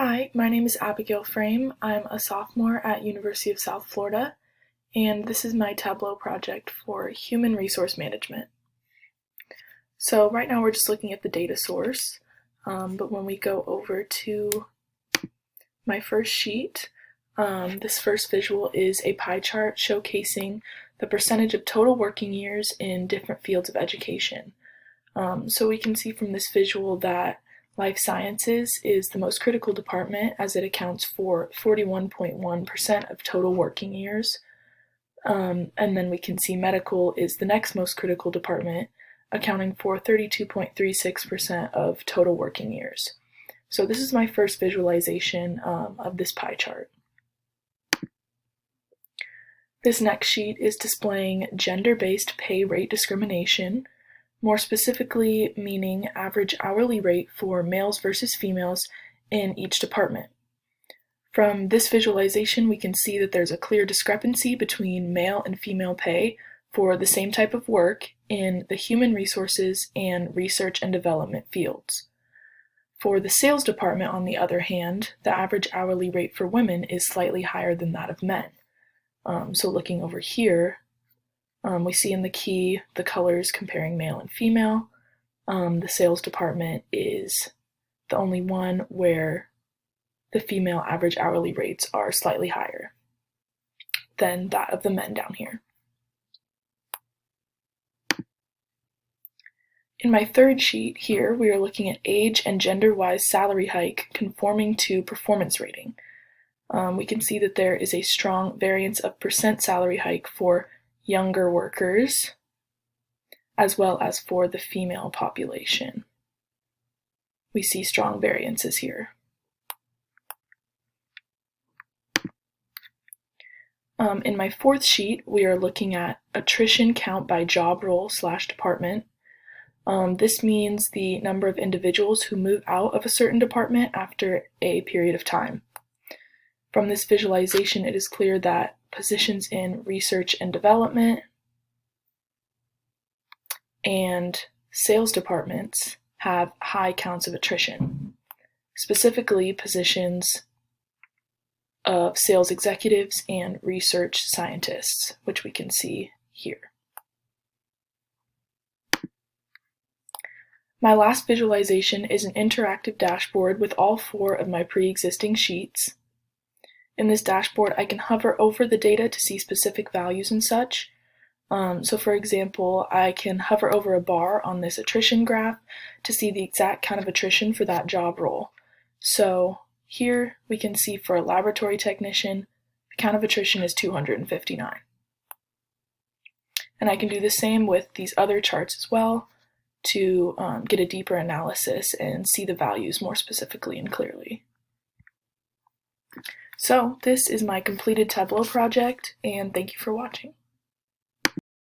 Hi, my name is Abigail Frame. I'm a sophomore at University of South Florida, and this is my Tableau project for human resource management. So right now we're just looking at the data source, but when we go over to my first sheet, this first visual is a pie chart showcasing the percentage of total working years in different fields of education. So we can see from this visual that life sciences is the most critical department as it accounts for 41.1% of total working years. And then we can see medical is the next most critical department, accounting for 32.36% of total working years. So this is my first visualization of this pie chart. This next sheet is displaying gender-based pay rate discrimination, more specifically meaning average hourly rate for males versus females in each department. From this visualization, we can see that there's a clear discrepancy between male and female pay for the same type of work in the human resources and research and development fields. For the sales department, on the other hand, the average hourly rate for women is slightly higher than that of men. So looking over here, we see in the key the colors comparing male and female. The sales department is the only one where the female average hourly rates are slightly higher than that of the men down here. In my third sheet here, we are looking at age and gender-wise salary hike conforming to performance rating. We can see that there is a strong variance of percent salary hike for younger workers, as well as for the female population. We see strong variances here. In my fourth sheet, we are looking at attrition count by job role/department. This means the number of individuals who move out of a certain department after a period of time. From this visualization, it is clear that positions in research and development and sales departments have high counts of attrition, specifically positions of sales executives and research scientists, which we can see here. My last visualization is an interactive dashboard with all four of my pre-existing sheets. In this dashboard, I can hover over the data to see specific values and such. So for example, I can hover over a bar on this attrition graph to see the exact count of attrition for that job role. So here we can see for a laboratory technician, the count of attrition is 259. And I can do the same with these other charts as well to get a deeper analysis and see the values more specifically and clearly. So this is my completed Tableau project, and thank you for watching.